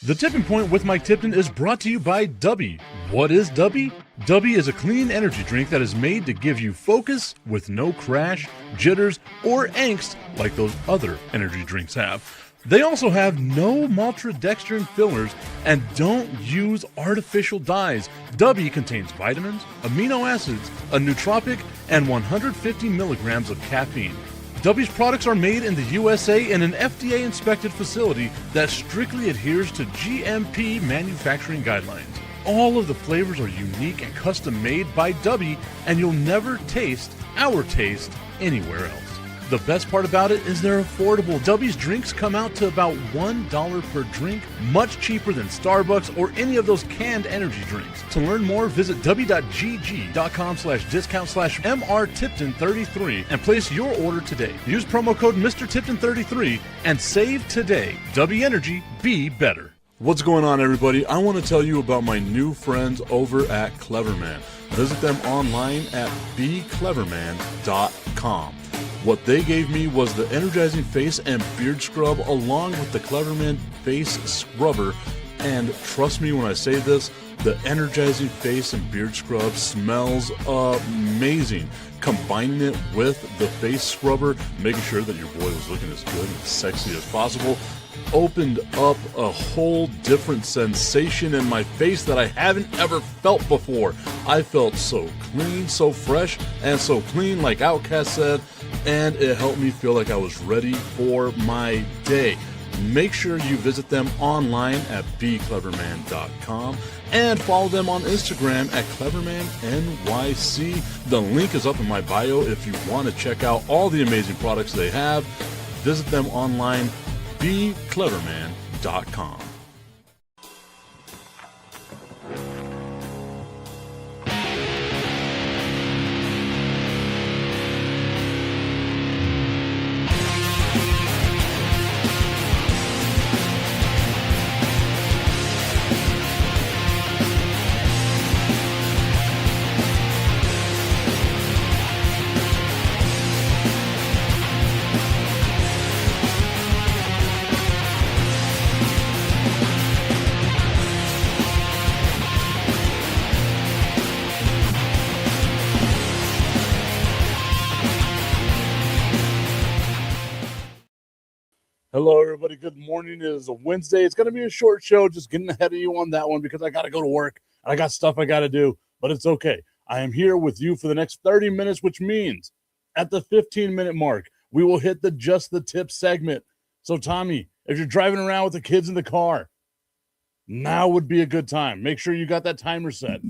The Tipping Point with Mike Tipton is brought to you by W. What is W? W is a clean energy drink that is made to give you focus with no crash, jitters, or angst like those other energy drinks have. They also have no maltodextrin fillers and don't use artificial dyes. W contains vitamins, amino acids, a nootropic, and 150 milligrams of caffeine. W's products are made in the USA in an FDA-inspected facility that strictly adheres to GMP manufacturing guidelines. All of the flavors are unique and custom-made by W, and you'll never taste our taste anywhere else. The best part about it is they're affordable. W's drinks come out to about $1 per drink, much cheaper than Starbucks or any of those canned energy drinks. To learn more, visit w.gg.com/discount/MRTipton33 and place your order today. Use promo code MrTipton33 and save today. W Energy, be better. What's going on, everybody? I want to tell you about my new friends over at Cleverman. Visit them online at becleverman.com. What they gave me was the energizing face and beard scrub along with the Cleverman face scrubber. And trust me when I say this, the energizing face and beard scrub smells amazing. Combining it with the face scrubber, making sure that your boy was looking as good and sexy as possible, opened up a whole different sensation in my face that I haven't ever felt before. I felt so clean, so fresh, and so clean, like Outcast said, and it helped me feel like I was ready for my day. Make sure you visit them online at becleverman.com and follow them on Instagram at clevermannyc. The link is up in my bio if you want to check out all the amazing products they have. Visit them online, becleverman.com. Hello, everybody. Good morning. It is a Wednesday. It's going to be a short show, just getting ahead of you on that one because I got to go to work. I got stuff I got to do, but it's okay. I am here with you for the next 30 minutes, which means at the 15-minute mark, we will hit the Just the Tip segment. So, Tommy, if you're driving around with the kids in the car, now would be a good time. Make sure you got that timer set.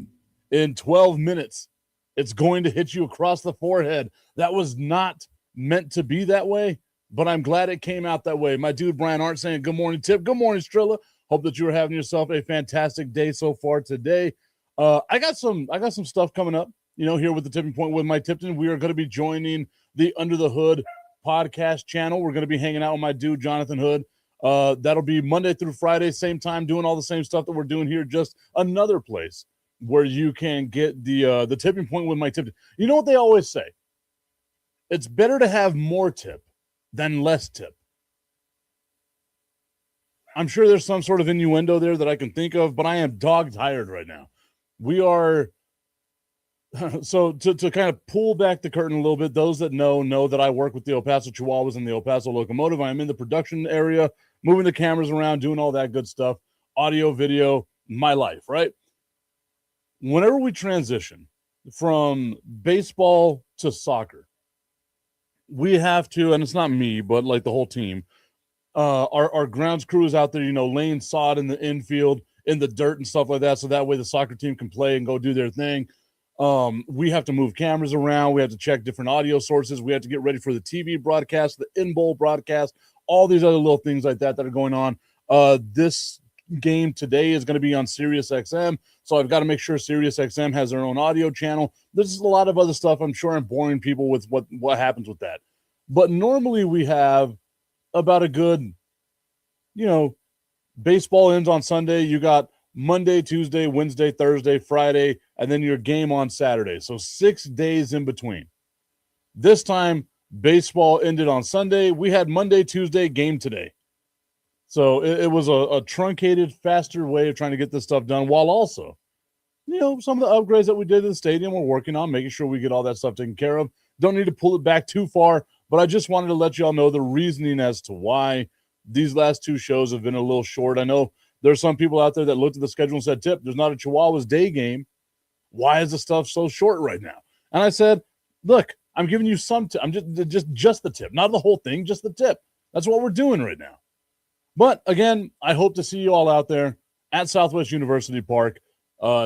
In 12 minutes, it's going to hit you across the forehead. That was not meant to be that way, but I'm glad it came out that way. My dude Brian Arndt saying good morning, Tip. Good morning, Strilla. Hope that you are having yourself a fantastic day so far today. I got some stuff coming up, here with the Tipping Point with Mike Tipton. We are going to be joining the Under the Hood podcast channel. We're going to be hanging out with my dude Jonathan Hood. That'll be Monday through Friday, same time, doing all the same stuff that we're doing here, just another place where you can get the Tipping Point with Mike Tipton. You know what they always say? It's better to have more tip than less tip. I'm sure there's some sort of innuendo there that I can think of, but I am dog tired right now. We are so to kind of pull back the curtain a little bit. Those that know that I work with the El Paso Chihuahuas and the El Paso Locomotive. I'm in the production area, moving the cameras around, doing all that good stuff, audio, video, my life, right? Whenever we transition from baseball to soccer, we have to, and it's not me, but like the whole team, our grounds crews out there, laying sod in the infield, in the dirt and stuff like that, so that way the soccer team can play and go do their thing. We have to move cameras around. We have to check different audio sources. We have to get ready for the TV broadcast, the in-bowl broadcast, all these other little things like that are going on. This game today is going to be on Sirius XM, so I've got to make sure Sirius XM has their own audio channel. There's a lot of other stuff. I'm sure I'm boring people with what happens with that. But normally we have about a good, baseball ends on Sunday. You got Monday, Tuesday, Wednesday, Thursday, Friday, and then your game on Saturday. So 6 days in between. This time, baseball ended on Sunday. We had Monday, Tuesday, game today. So it was a truncated, faster way of trying to get this stuff done, while also, some of the upgrades that we did to the stadium we're working on, making sure we get all that stuff taken care of. Don't need to pull it back too far, but I just wanted to let y'all know the reasoning as to why these last two shows have been a little short. I know there's some people out there that looked at the schedule and said, Tip, there's not a Chihuahuas Day game. Why is the stuff so short right now? And I said, look, I'm giving you some I'm just the tip, not the whole thing, just the tip. That's what we're doing right now. But again, I hope to see you all out there at Southwest University Park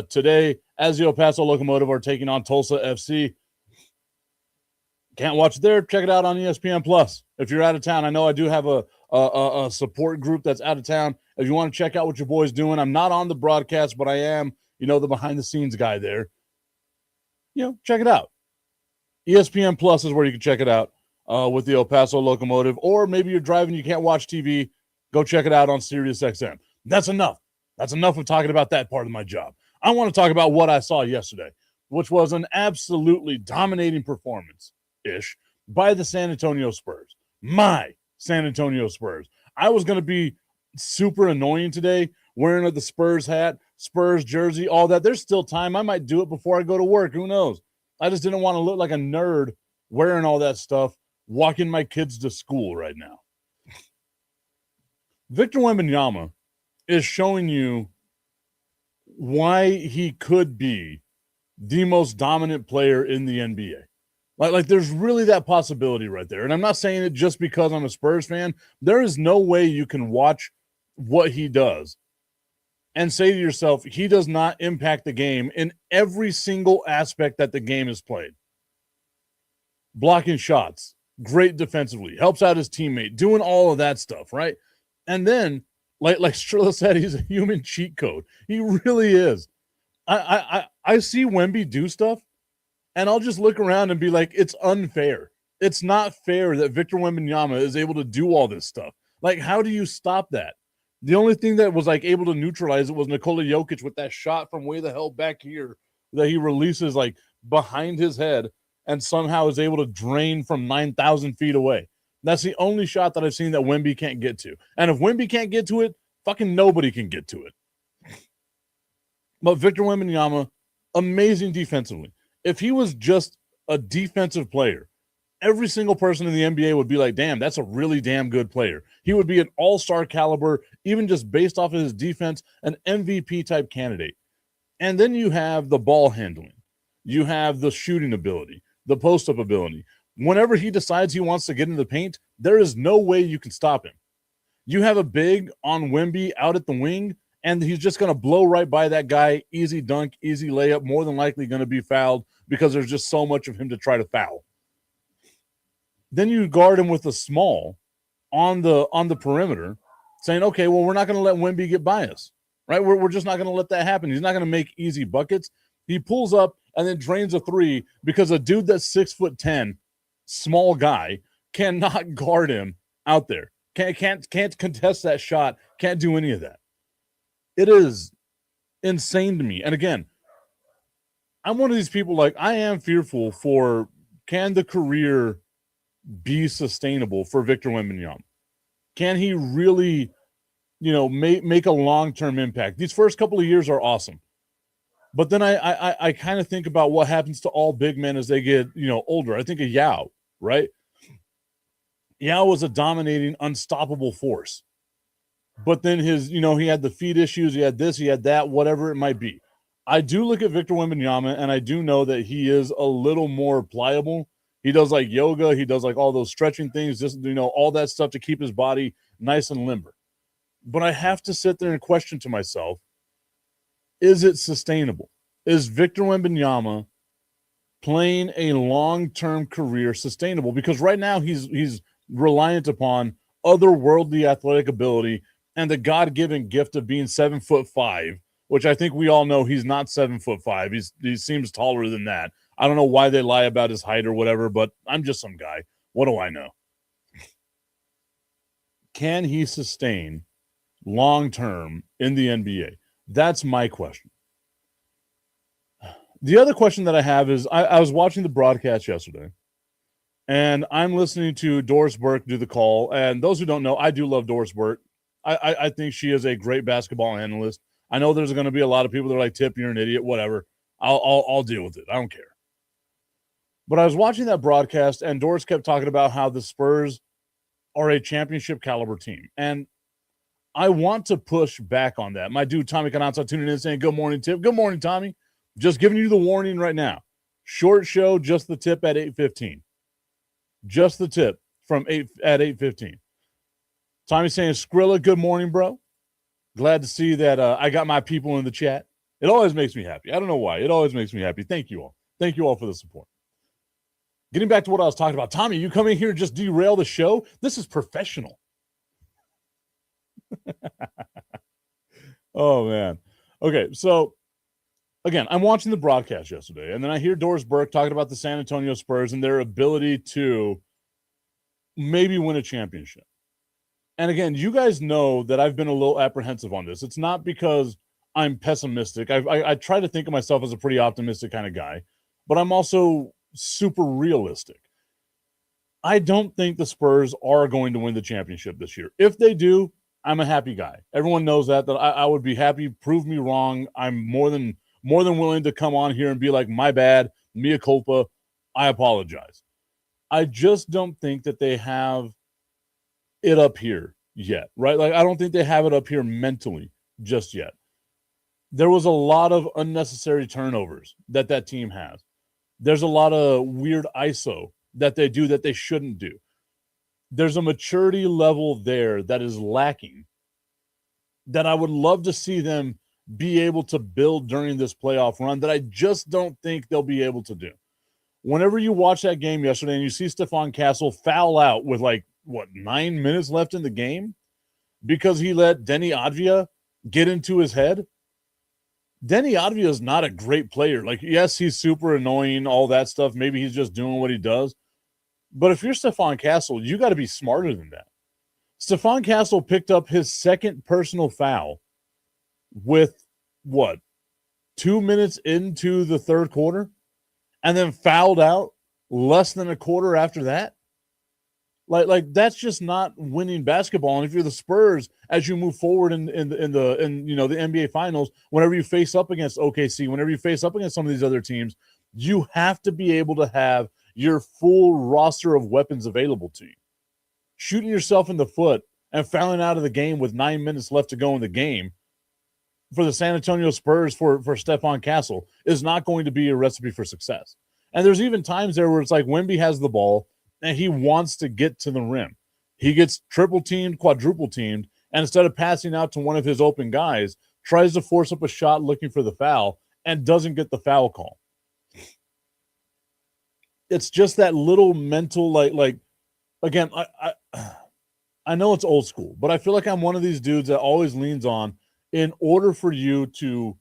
today as the El Paso Locomotive are taking on Tulsa FC. Can't watch it there, check it out on ESPN Plus. If you're out of town, I know I do have a support group that's out of town. If you want to check out what your boy's doing, I'm not on the broadcast, but I am, the behind-the-scenes guy there. Check it out. ESPN Plus is where you can check it out with the El Paso Locomotive. Or maybe you're driving, you can't watch TV. Go check it out on SiriusXM. That's enough. That's enough of talking about that part of my job. I want to talk about what I saw yesterday, which was an absolutely dominating performance-ish by the San Antonio Spurs. My San Antonio Spurs. I was going to be super annoying today, wearing the Spurs hat, Spurs jersey, all that. There's still time. I might do it before I go to work. Who knows? I just didn't want to look like a nerd wearing all that stuff, walking my kids to school right now. Victor Wembanyama is showing you why he could be the most dominant player in the NBA. Like there's really that possibility right there. And I'm not saying it just because I'm a Spurs fan. There is no way you can watch what he does and say to yourself, he does not impact the game in every single aspect that the game is played. Blocking shots, great defensively, helps out his teammate, doing all of that stuff, right? And then, like Strilla said, he's a human cheat code. He really is. I see Wemby do stuff, and I'll just look around and be like, it's unfair. It's not fair that Victor Wembanyama is able to do all this stuff. Like, how do you stop that? The only thing that was able to neutralize it was Nikola Jokic with that shot from way the hell back here that he releases behind his head and somehow is able to drain from 9,000 feet away. That's the only shot that I've seen that Wemby can't get to. And if Wemby can't get to it, fucking nobody can get to it. But Victor Wembanyama, amazing defensively. If he was just a defensive player, every single person in the NBA would be like, damn, that's a really damn good player. He would be an all-star caliber, even just based off of his defense, an MVP type candidate. And then you have the ball handling. You have the shooting ability, the post-up ability. Whenever he decides he wants to get into the paint, there is no way you can stop him. You have a big on Wemby out at the wing, and he's just going to blow right by that guy. Easy dunk, easy layup, more than likely going to be fouled because there's just so much of him to try to foul. Then you guard him with a small on the perimeter, saying, okay, well, we're not going to let Wemby get by us, right? We're just not going to let that happen. He's not going to make easy buckets. He pulls up and then drains a three because a dude that's 6'10", small guy, cannot guard him out there. Can't contest that shot. Can't do any of that. It is insane to me. And again, I'm one of these people, I am fearful for, can the career be sustainable for Victor Wembanyama? Can he really, make a long-term impact? These first couple of years are awesome. But then I kind of think about what happens to all big men as they get, older. I think of Yao, right? Yao was a dominating, unstoppable force. But then he had the feet issues, he had this, he had that, whatever it might be. I do look at Victor Wembanyama, and I do know that he is a little more pliable. He does yoga, he does all those stretching things, just, all that stuff to keep his body nice and limber. But I have to sit there and question to myself, is it sustainable? Is Victor Wembanyama playing a long-term career sustainable? Because right now he's reliant upon otherworldly athletic ability and the God-given gift of being 7'5", which I think we all know he's not 7'5". He seems taller than that. I don't know why they lie about his height or whatever, but I'm just some guy. What do I know? Can he sustain long-term in the NBA? That's my question. The other question that I have is I was watching the broadcast yesterday, and I'm listening to Doris Burke do the call. And those who don't know, I do love Doris Burke. I think she is a great basketball analyst. I know there's going to be a lot of people that are like, Tip, you're an idiot, whatever. I'll deal with it. I don't care. But I was watching that broadcast, and Doris kept talking about how the Spurs are a championship caliber team. And I want to push back on that. My dude, Tommy Canazzo, tuning in saying, good morning, Tip. Good morning, Tommy. Just giving you the warning right now. Short show, just the tip at 8:15. Just the tip at 8:15. Tommy saying, Skrilla, good morning, bro. Glad to see that I got my people in the chat. It always makes me happy. I don't know why. It always makes me happy. Thank you all. Thank you all for the support. Getting back to what I was talking about. Tommy, you coming here and just derail the show? This is professional. Oh, man. Okay, so, again, I'm watching the broadcast yesterday, and then I hear Doris Burke talking about the San Antonio Spurs and their ability to maybe win a championship. And again, you guys know that I've been a little apprehensive on this. It's not because I'm pessimistic. I try to think of myself as a pretty optimistic kind of guy, but I'm also super realistic. I don't think the Spurs are going to win the championship this year. If they do, I'm a happy guy. Everyone knows that I would be happy. Prove me wrong. I'm more than willing to come on here and be like, my bad, mea culpa. I apologize. I just don't think that they have it up here yet, right? Like, I don't think they have it up here mentally just yet. There was a lot of unnecessary turnovers that team has. There's a lot of weird ISO that they do that they shouldn't do. There's a maturity level there that is lacking that I would love to see them be able to build during this playoff run that I just don't think they'll be able to do. Whenever you watch that game yesterday and you see Stephon Castle foul out with 9 minutes left in the game because he let Denny Advia get into his head. Denny Advia is not a great player. Yes, he's super annoying, all that stuff. Maybe he's just doing what he does. But if you're Stephon Castle, you got to be smarter than that. Stephon Castle picked up his second personal foul with 2 minutes into the third quarter and then fouled out less than a quarter after that. Like that's just not winning basketball. And if you're the Spurs, as you move forward in the NBA Finals, whenever you face up against OKC, whenever you face up against some of these other teams, you have to be able to have your full roster of weapons available to you. Shooting yourself in the foot and fouling out of the game with 9 minutes left to go in the game for the San Antonio Spurs for Stephon Castle is not going to be a recipe for success. And there's even times there where it's like Wemby has the ball and he wants to get to the rim. He gets triple teamed, quadruple teamed, and instead of passing out to one of his open guys, tries to force up a shot looking for the foul and doesn't get the foul call. It's just that little mental, again, I know it's old school, but I feel like I'm one of these dudes that always leans on, in order for you to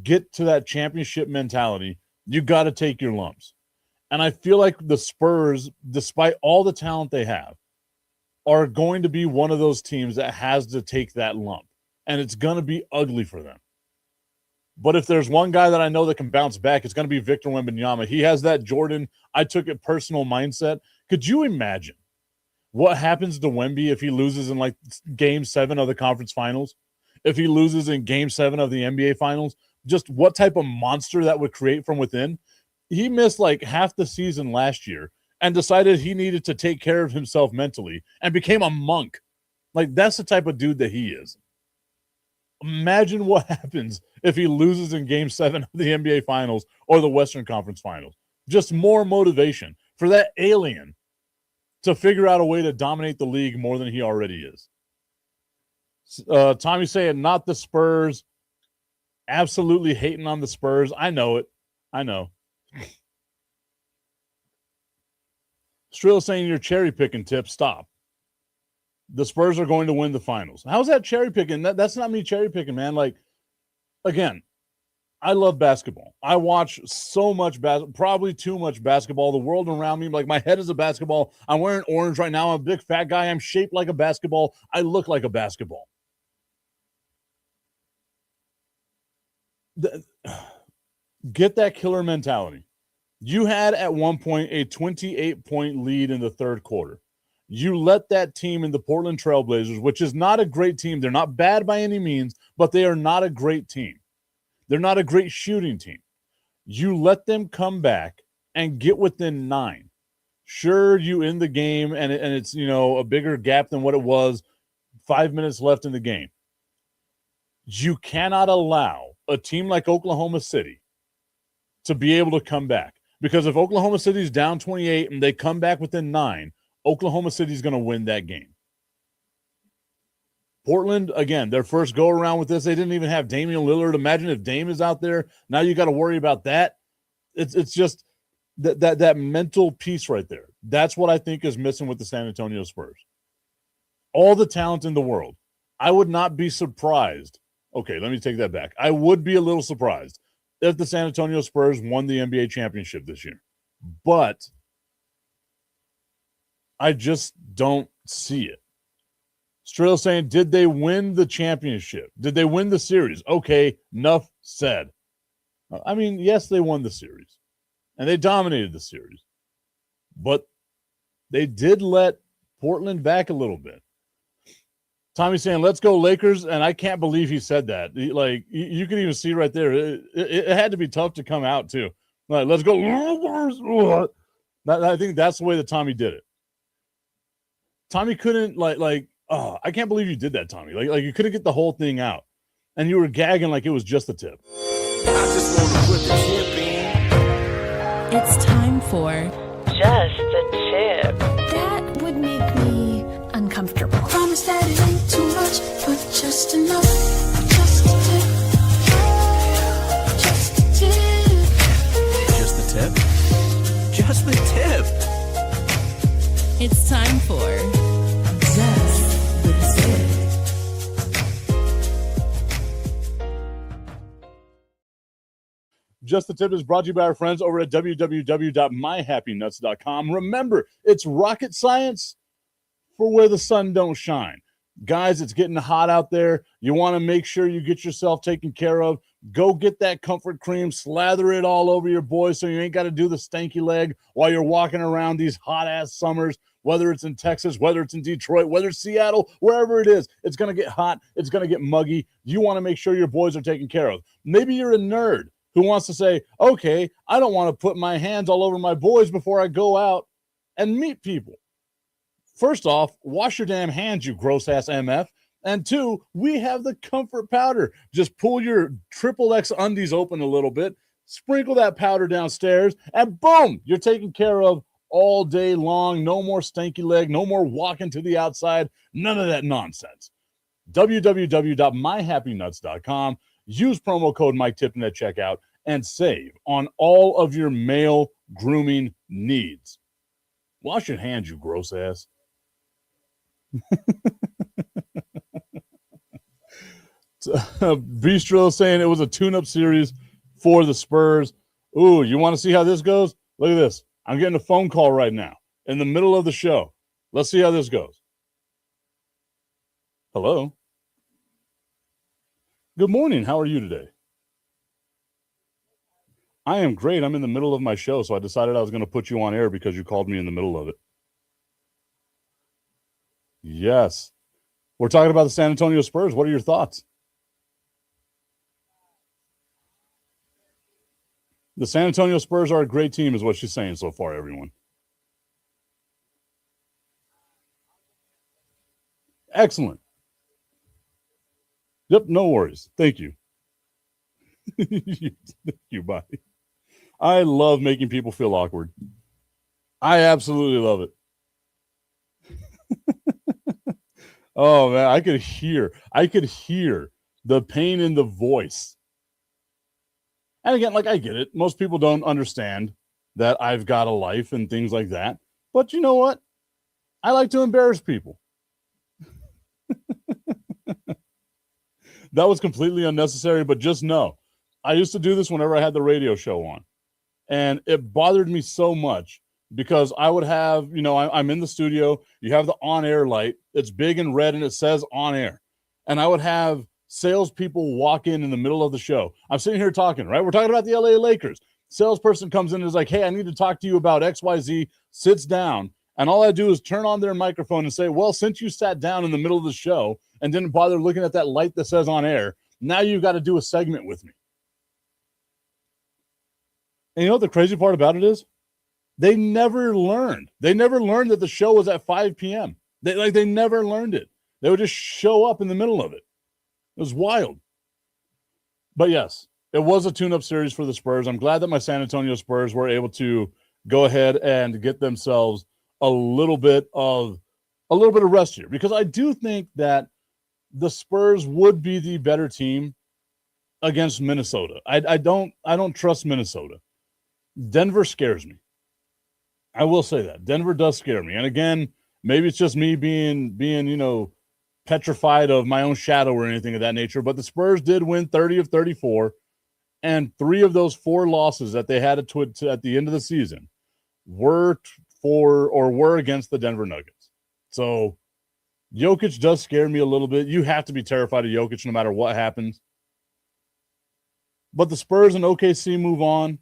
get to that championship mentality, you got to take your lumps. And I feel like the Spurs, despite all the talent they have, are going to be one of those teams that has to take that lump. And it's going to be ugly for them. But if there's one guy that I know that can bounce back, it's going to be Victor Wembanyama. He has that Jordan, I took it personal mindset. Could you imagine what happens to Wemby if he loses in game 7 of the conference finals? If he loses in game 7 of the NBA finals? Just what type of monster that would create from within? He missed half the season last year and decided he needed to take care of himself mentally and became a monk. That's the type of dude that he is. Imagine what happens if he loses in game 7 of the NBA finals or the Western Conference finals. Just more motivation for that alien to figure out a way to dominate the league more than he already is. Tommy saying, not the Spurs. Absolutely hating on the Spurs. I know it. I know. Strill saying you're cherry picking, Tip. Stop. The Spurs are going to win the finals. How's that cherry picking? That's not me cherry picking, man. Again, I love basketball. I watch so much probably too much basketball. The world around me, my head is a basketball. I'm wearing orange right now. I'm a big fat guy. I'm shaped like a basketball. I look like a basketball. Get that killer mentality. You had at one point a 28-point lead in the third quarter. You let that team in the Portland Trailblazers, which is not a great team. They're not bad by any means, but they are not a great team. They're not a great shooting team. You let them come back and get within 9. Sure, you end the game, and it's, a bigger gap than what it was 5 minutes left in the game. You cannot allow a team like Oklahoma City to be able to come back. Because if Oklahoma City is down 28 and they come back within 9, Oklahoma City is going to win that game. Portland, again, their first go-around with this, they didn't even have Damian Lillard. Imagine if Dame is out there. Now you got to worry about that. It's just that mental piece right there. That's what I think is missing with the San Antonio Spurs. All the talent in the world. I would not be surprised. Okay, let me take that back. I would be a little surprised if the San Antonio Spurs won the NBA championship this year. But I just don't see it. Strill saying, did they win the championship? Did they win the series? Okay, enough said. I mean, yes, they won the series. And they dominated the series. But they did let Portland back a little bit. Tommy's saying, let's go Lakers, and I can't believe he said that. Like, you can even see right there. It had to be tough to come out, too. Like, let's go Lakers. I think that's the way that Tommy did it. Tommy couldn't, I can't believe you did that, Tommy. Like you couldn't get the whole thing out. And you were gagging like it was just the tip. I just want to put the tip in. It's time for Just the Tip. That would make me uncomfortable. Promise that it ain't too much, but just enough. Just a tip. Just a tip. Just the tip? Just the tip. It's time for Just the Tip. Just the Tip is brought to you by our friends over at www.myhappynuts.com. Remember, it's rocket science for where the sun don't shine. Guys, it's getting hot out there. You want to make sure you get yourself taken care of. Go get that comfort cream, slather it all over your boy so you ain't got to do the stanky leg while you're walking around these hot-ass summers, whether it's in Texas, whether it's in Detroit, whether it's Seattle, wherever it is. It's going to get hot. It's going to get muggy. You want to make sure your boys are taken care of. Maybe you're a nerd who wants to say, okay, I don't want to put my hands all over my boys before I go out and meet people. First off, wash your damn hands, you gross-ass MF. And 2, we have the comfort powder. Just pull your XXX undies open a little bit, sprinkle that powder downstairs, and boom, you're taken care of all day long. No more stanky leg, no more walking to the outside, none of that nonsense. www.myhappynuts.com. Use promo code Mike Tipton at checkout and save on all of your male grooming needs. Wash your hands, you gross ass. Bistro saying it was a tune-up series for the Spurs. Ooh, you want to see how this goes? Look at this. I'm getting a phone call right now in the middle of the show. Let's see how this goes. Hello. Good morning. How are you today? I am great. I'm in the middle of my show, so I decided I was going to put you on air because you called me in the middle of it. Yes. We're talking about the San Antonio Spurs. What are your thoughts? The San Antonio Spurs are a great team is what she's saying so far, everyone. Excellent. Yep, no worries. Thank you. Thank you, bye. I love making people feel awkward. I absolutely love it. Oh, man, I could hear the pain in the voice. And again, I get it. Most people don't understand that I've got a life and things like that. But you know what? I like to embarrass people. That was completely unnecessary, but just know, I used to do this whenever I had the radio show on. And it bothered me so much because I would have, I'm in the studio. You have the on-air light. It's big and red, and it says on air. And I would have salespeople walk in the middle of the show. I'm sitting here talking, right? We're talking about the LA Lakers. Salesperson comes in and is like, hey, I need to talk to you about XYZ, sits down, And all I do is turn on their microphone and say, well, since you sat down in the middle of the show and didn't bother looking at that light that says on air, now you've got to do a segment with me. And you know what the crazy part about it is? They never learned. They never learned that the show was at 5 p.m. They never learned it. They would just show up in the middle of it. It was wild. But yes, it was a tune-up series for the Spurs. I'm glad that my San Antonio Spurs were able to go ahead and get themselves a little bit of rest here, because I do think that the Spurs would be the better team against Minnesota. I don't trust Minnesota. Denver scares me. I will say that. Denver does scare me. And again, maybe it's just me being petrified of my own shadow or anything of that nature, but the Spurs did win 30 of 34, and 3 of those 4 losses that they had at the end of the season were against the Denver Nuggets. So Jokic does scare me a little bit. You have to be terrified of Jokic no matter what happens. But the Spurs and OKC move on.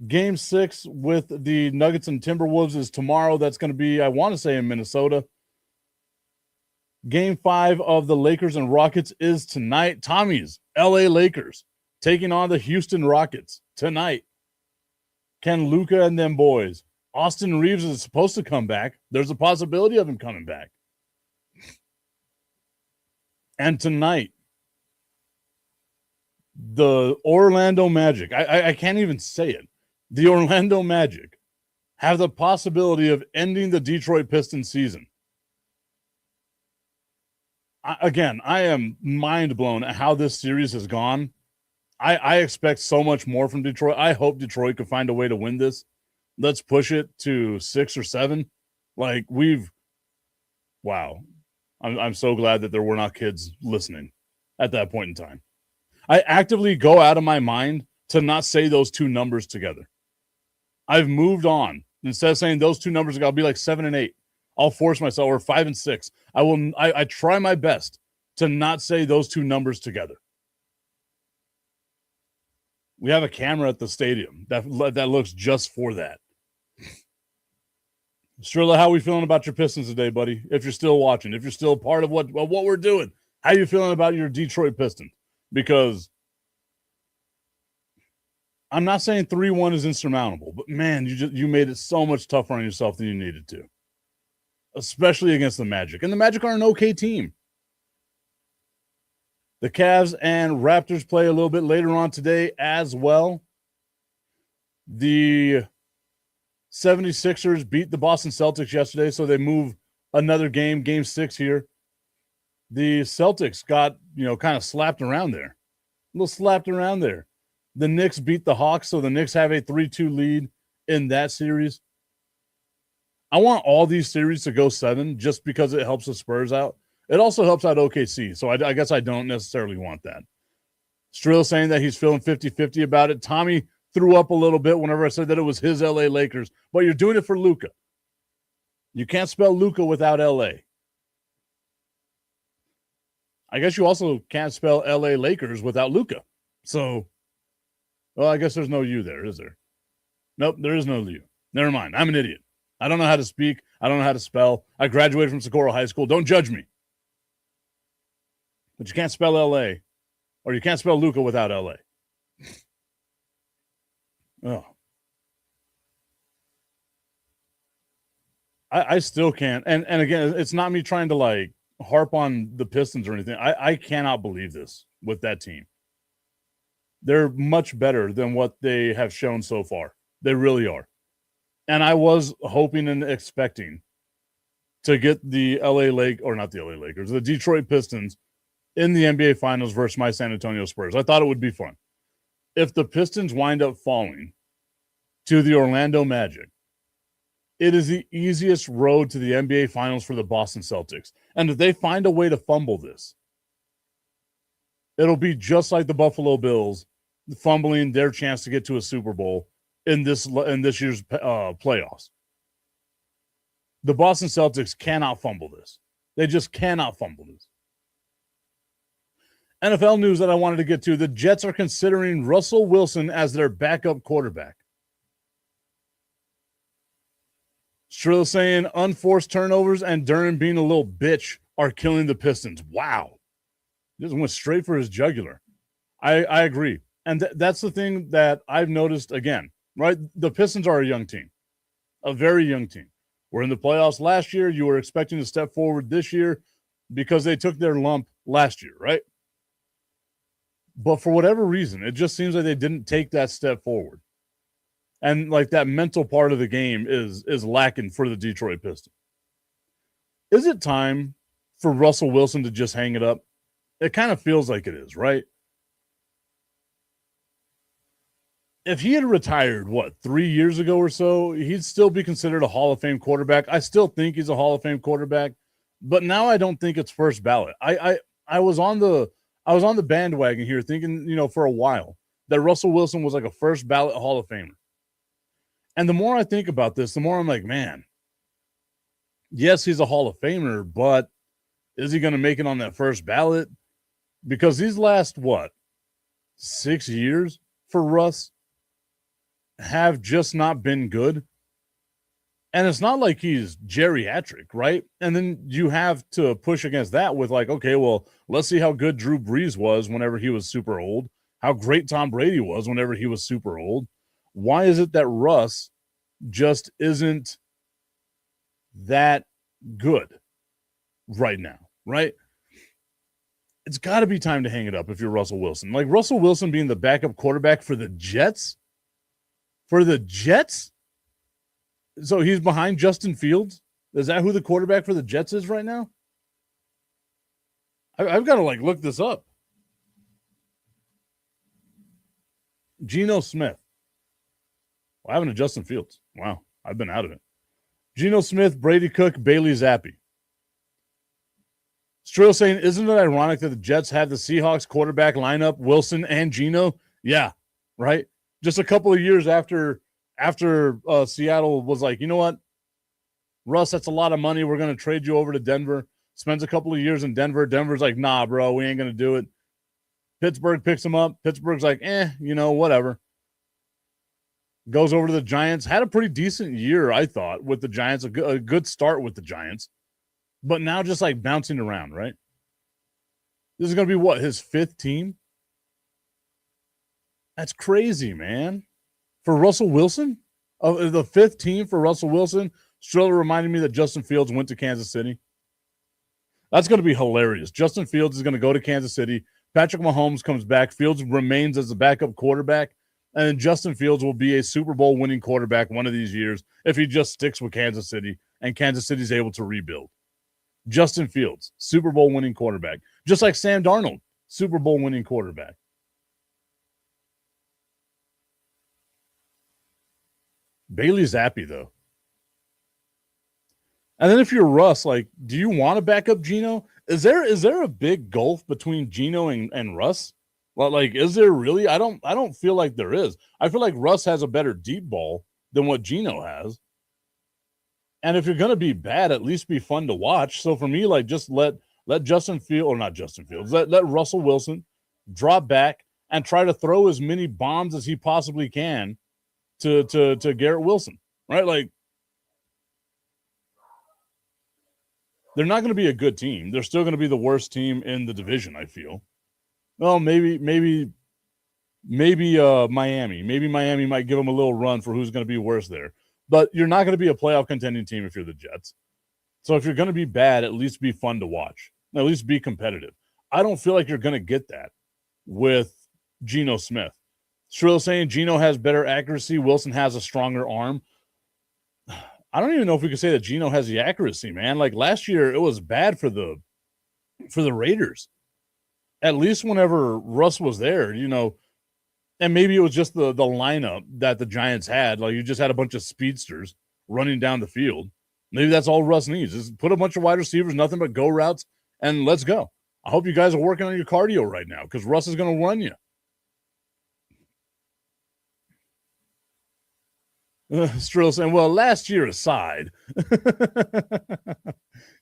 Game 6 with the Nuggets and Timberwolves is tomorrow. That's going to be, I want to say, in Minnesota. Game 5 of the Lakers and Rockets is tonight. Tommy's LA Lakers taking on the Houston Rockets tonight. Can Luka and them boys? Austin Reeves is supposed to come back. There's a possibility of him coming back. And tonight, the Orlando Magic, I can't even say it. The Orlando Magic have the possibility of ending the Detroit Pistons season. I am mind blown at how this series has gone. I expect so much more from Detroit. I hope Detroit could find a way to win this. Let's push it to 6 or 7. Wow. I'm so glad that there were not kids listening at that point in time. I actively go out of my mind to not say those 2 numbers together. I've moved on. Instead of saying those 2 numbers, I'll be like 7 and 8. I'll force myself, or 5 and 6. I try my best to not say those 2 numbers together. We have a camera at the stadium that looks just for that. Strilla, how are we feeling about your Pistons today, buddy? If you're still watching, if you're still part of what we're doing, how are you feeling about your Detroit Pistons? Because I'm not saying 3-1 is insurmountable, but man, you made it so much tougher on yourself than you needed to, especially against the Magic. And the Magic are an okay team. The Cavs and Raptors play a little bit later on today as well. The 76ers beat the Boston Celtics yesterday, so they move another game, game 6 here. The Celtics got, kind of slapped around there. A little slapped around there. The Knicks beat the Hawks, so the Knicks have a 3-2 lead in that series. I want all these series to go 7 just because it helps the Spurs out. It also helps out OKC, so I guess I don't necessarily want that. Strill saying that he's feeling 50-50 about it. Tommy threw up a little bit whenever I said that it was his LA Lakers, but you're doing it for Luka. You can't spell Luka without LA. I guess you also can't spell LA Lakers without Luka. So, well, I guess there's no U there, is there? Nope, there is no U. Never mind. I'm an idiot. I don't know how to speak. I don't know how to spell. I graduated from Socorro High School. Don't judge me. But you can't spell LA, or you can't spell Luka without LA. Oh. I still can't. And again, it's not me trying to harp on the Pistons or anything. I cannot believe this with that team. They're much better than what they have shown so far. They really are. And I was hoping and expecting to get the the Detroit Pistons in the NBA Finals versus my San Antonio Spurs. I thought it would be fun. If the Pistons wind up falling to the Orlando Magic, it is the easiest road to the NBA Finals for the Boston Celtics. And if they find a way to fumble this, it'll be just like the Buffalo Bills fumbling their chance to get to a Super Bowl in this year's playoffs. The Boston Celtics cannot fumble this. They just cannot fumble this. NFL news that I wanted to get to. The Jets are considering Russell Wilson as their backup quarterback. Shrill saying unforced turnovers and Duran being a little bitch are killing the Pistons. Wow. Just went straight for his jugular. I agree. And that's the thing that I've noticed again, right? The Pistons are a young team, a very young team. We're in the playoffs last year. You were expecting to step forward this year because they took their lump last year, right? But for whatever reason, it just seems like they didn't take that step forward. And like that mental part of the game is lacking for the Detroit Pistons. Is it time for Russell Wilson to just hang it up? It kind of feels like it is, right? If he had retired, 3 years ago or so, he'd still be considered a Hall of Fame quarterback. I still think he's a Hall of Fame quarterback, but now I don't think it's first ballot. I was on the bandwagon here thinking, for a while that Russell Wilson was like a first ballot Hall of Famer. And the more I think about this, the more I'm like, man, yes, he's a Hall of Famer, but is he going to make it on that first ballot? Because these last, 6 years for Russ have just not been good. And it's not like he's geriatric, right? And then you have to push against that with like, okay, well, let's see how good Drew Brees was whenever he was super old, how great Tom Brady was whenever he was super old. Why is it that Russ just isn't that good right now, right? It's got to be time to hang it up if you're Russell Wilson. Like Russell Wilson being the backup quarterback for the Jets? For the Jets? So he's behind Justin Fields? Is that who the quarterback for the Jets is right now? I've got to look this up. Geno Smith. Well, I haven't Justin Fields. Wow, I've been out of it. Geno Smith, Brady Cook, Bailey Zappi. Strill saying, isn't it ironic that the Jets have the Seahawks quarterback lineup, Wilson and Geno? Yeah, right? Just a couple of years after Seattle was like, you know what, Russ, that's a lot of money. We're going to trade you over to Denver. Spends a couple of years in Denver. Denver's like, nah, bro, we ain't going to do it. Pittsburgh picks him up. Pittsburgh's like, whatever. Goes over to the Giants. Had a pretty decent year, I thought, with the Giants. A good start with the Giants. But now just like bouncing around, right? This is going to be his fifth team? That's crazy, man. For Russell Wilson? The fifth team for Russell Wilson? Striller reminded me that Justin Fields went to Kansas City. That's going to be hilarious. Justin Fields is going to go to Kansas City. Patrick Mahomes comes back. Fields remains as the backup quarterback. And then Justin Fields will be a Super Bowl winning quarterback one of these years if he just sticks with Kansas City and Kansas City's able to rebuild. Justin Fields, Super Bowl winning quarterback. Just like Sam Darnold, Super Bowl winning quarterback. Bailey Zappi, though. And then if you're Russ, do you want to back up Geno? Is there a big gulf between Geno and Russ? Well, is there really? I don't feel like there is. I feel like Russ has a better deep ball than what Geno has. And if you're going to be bad, at least be fun to watch. So for me, just let Justin Fields, or not Justin Fields, let Russell Wilson drop back and try to throw as many bombs as he possibly can to Garrett Wilson, right? They're not going to be a good team. They're still going to be the worst team in the division, I feel. Well, maybe Miami. Maybe Miami might give them a little run for who's going to be worse there. But you're not going to be a playoff contending team if you're the Jets. So if you're going to be bad, at least be fun to watch. At least be competitive. I don't feel like you're going to get that with Geno Smith. Shrill saying Geno has better accuracy. Wilson has a stronger arm. I don't even know if we could say that Geno has the accuracy, man. Last year, it was bad for the Raiders. At least whenever Russ was there, and maybe it was just the lineup that the Giants had. You just had a bunch of speedsters running down the field. Maybe that's all Russ needs is put a bunch of wide receivers, nothing but go routes, and let's go. I hope you guys are working on your cardio right now because Russ is going to run you. Strill saying, well, last year aside.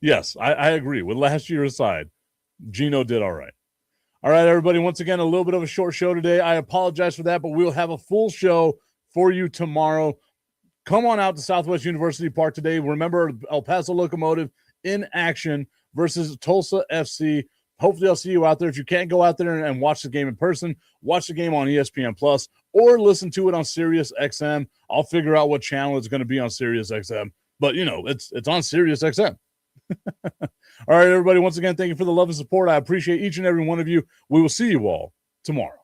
Yes, I agree. With last year aside, Geno did all right. All right, everybody, once again, a little bit of a short show today. I apologize for that, but we'll have a full show for you tomorrow. Come on out to Southwest University Park today. Remember, El Paso Locomotive in action versus Tulsa FC. Hopefully, I'll see you out there. If you can't go out there and watch the game in person, watch the game on ESPN Plus or listen to it on Sirius XM. I'll figure out what channel it's going to be on Sirius XM. But, you know, it's on Sirius XM. All right, everybody. Once again, thank you for the love and support. I appreciate each and every one of you. We will see you all tomorrow.